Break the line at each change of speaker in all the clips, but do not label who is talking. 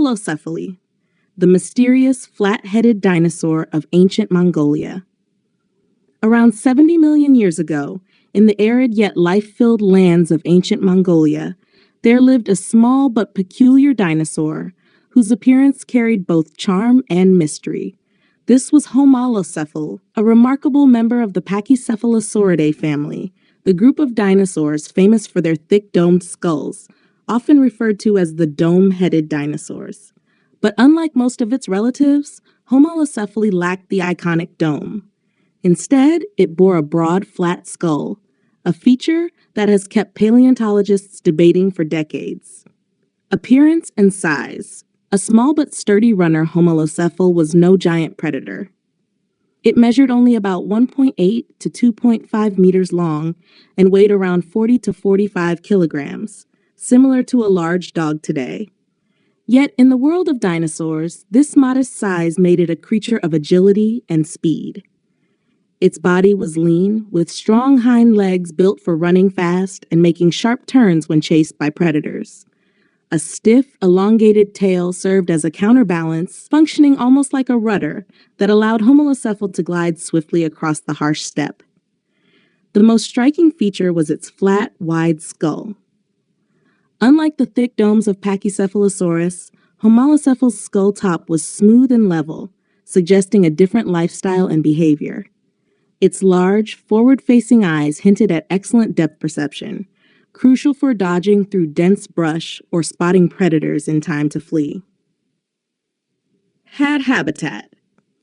Homalocephale, the mysterious flat-headed dinosaur of ancient Mongolia. Around 70 million years ago, in the arid yet life-filled lands of ancient Mongolia, there lived a small but peculiar dinosaur whose appearance carried both charm and mystery. This was Homalocephale, a remarkable member of the Pachycephalosauridae family, the group of dinosaurs famous for their thick domed skulls, often referred to as the dome-headed dinosaurs. But unlike most of its relatives, Homalocephale lacked the iconic dome. Instead, it bore a broad, flat skull, a feature that has kept paleontologists debating for decades. Appearance and size. A small but sturdy runner, Homalocephale was no giant predator. It measured only about 1.8 to 2.5 meters long and weighed around 40 to 45 kilograms, similar to a large dog today. Yet, in the world of dinosaurs, this modest size made it a creature of agility and speed. Its body was lean, with strong hind legs built for running fast and making sharp turns when chased by predators. A stiff, elongated tail served as a counterbalance, functioning almost like a rudder that allowed Homalocephale to glide swiftly across the harsh steppe. The most striking feature was its flat, wide skull. Unlike the thick domes of Pachycephalosaurus, Homalocephale's skull top was smooth and level, suggesting a different lifestyle and behavior. Its large, forward-facing eyes hinted at excellent depth perception, crucial for dodging through dense brush or spotting predators in time to flee. Had habitat.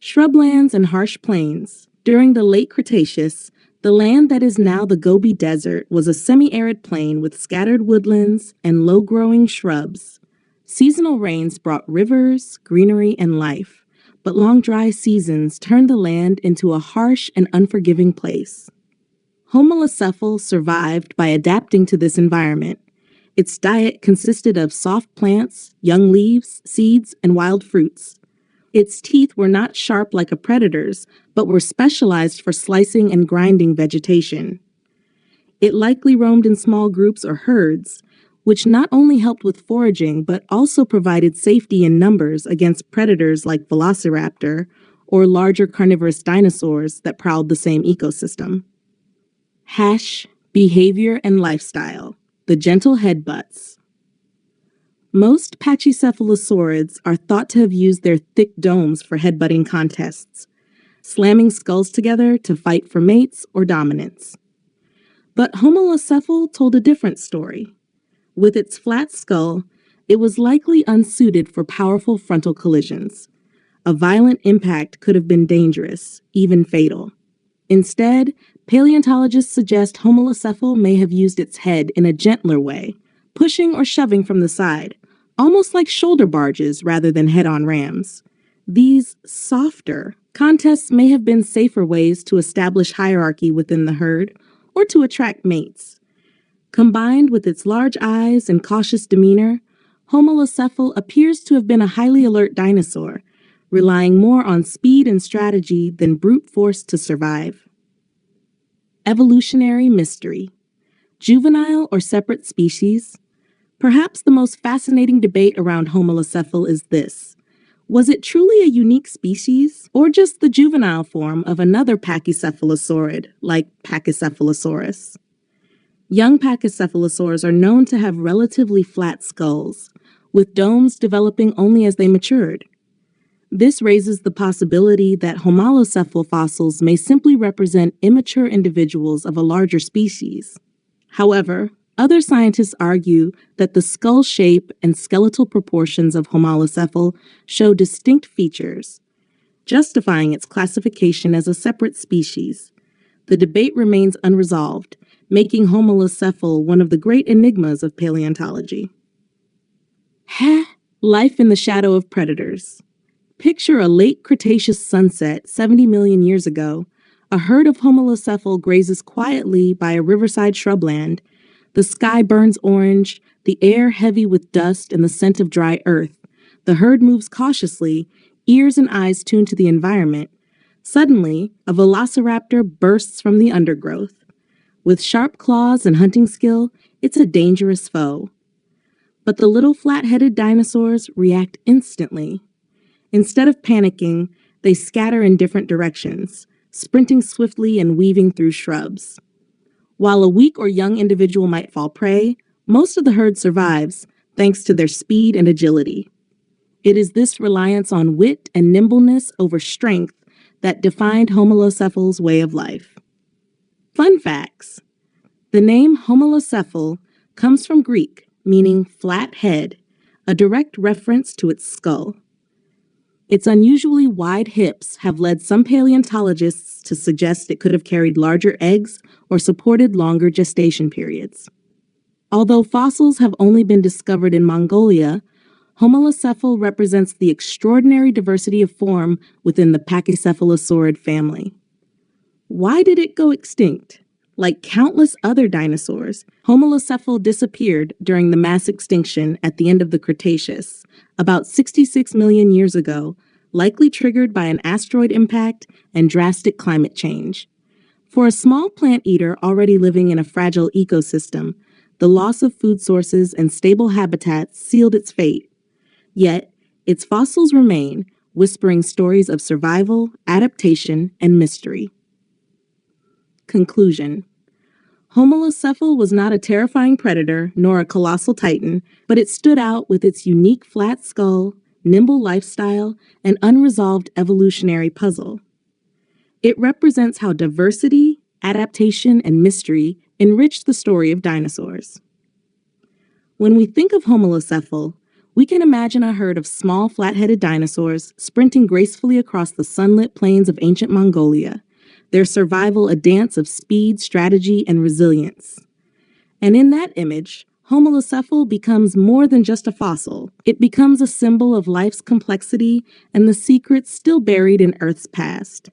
Shrublands and harsh plains. During the Late Cretaceous, the land that is now the Gobi Desert was a semi-arid plain with scattered woodlands and low-growing shrubs. Seasonal rains brought rivers, greenery, and life, but long dry seasons turned the land into a harsh and unforgiving place. Homalocephale survived by adapting to this environment. Its diet consisted of soft plants, young leaves, seeds, and wild fruits. Its teeth were not sharp like a predator's, but were specialized for slicing and grinding vegetation. It likely roamed in small groups or herds, which not only helped with foraging but also provided safety in numbers against predators like Velociraptor or larger carnivorous dinosaurs that prowled the same ecosystem. Behavior and lifestyle. The gentle headbutts. Most Pachycephalosaurids are thought to have used their thick domes for headbutting contests, slamming skulls together to fight for mates or dominance. But Homalocephale told a different story. With its flat skull, it was likely unsuited for powerful frontal collisions. A violent impact could have been dangerous, even fatal. Instead, paleontologists suggest Homalocephale may have used its head in a gentler way, pushing or shoving from the side, almost like shoulder barges rather than head-on rams. These softer contests may have been safer ways to establish hierarchy within the herd or to attract mates. Combined with its large eyes and cautious demeanor, Homalocephale appears to have been a highly alert dinosaur, relying more on speed and strategy than brute force to survive. Evolutionary mystery. Juvenile or separate species? Perhaps the most fascinating debate around Homalocephale is this. Was it truly a unique species, or just the juvenile form of another pachycephalosaurid, like Pachycephalosaurus? Young pachycephalosaurs are known to have relatively flat skulls, with domes developing only as they matured. This raises the possibility that Homalocephale fossils may simply represent immature individuals of a larger species. However, other scientists argue that the skull shape and skeletal proportions of Homalocephale show distinct features, justifying its classification as a separate species. The debate remains unresolved, making Homalocephale one of the great enigmas of paleontology. Life in the shadow of predators. Picture a late Cretaceous sunset 70 million years ago. A herd of Homalocephale grazes quietly by a riverside shrubland. The sky burns orange, the air heavy with dust and the scent of dry earth. The herd moves cautiously, ears and eyes tuned to the environment. Suddenly, a velociraptor bursts from the undergrowth. With sharp claws and hunting skill, it's a dangerous foe. But the little flat-headed dinosaurs react instantly. Instead of panicking, they scatter in different directions, sprinting swiftly and weaving through shrubs. While a weak or young individual might fall prey, most of the herd survives thanks to their speed and agility. It is this reliance on wit and nimbleness over strength that defined Homalocephale's way of life. Fun facts. The name Homalocephale comes from Greek, meaning flat head, a direct reference to its skull. Its unusually wide hips have led some paleontologists to suggest it could have carried larger eggs or supported longer gestation periods. Although fossils have only been discovered in Mongolia, Homalocephale represents the extraordinary diversity of form within the Pachycephalosaurid family. Why did it go extinct? Like countless other dinosaurs, Homalocephale disappeared during the mass extinction at the end of the Cretaceous, about 66 million years ago, likely triggered by an asteroid impact and drastic climate change. For a small plant eater already living in a fragile ecosystem, the loss of food sources and stable habitats sealed its fate. Yet, its fossils remain, whispering stories of survival, adaptation, and mystery. Conclusion. Homalocephale was not a terrifying predator nor a colossal titan, but it stood out with its unique flat skull, nimble lifestyle, and unresolved evolutionary puzzle. It represents how diversity, adaptation, and mystery enrich the story of dinosaurs. When we think of Homalocephale, we can imagine a herd of small, flat-headed dinosaurs sprinting gracefully across the sunlit plains of ancient Mongolia, their survival a dance of speed, strategy, and resilience. And in that image, Homalocephale becomes more than just a fossil. It becomes a symbol of life's complexity and the secrets still buried in Earth's past.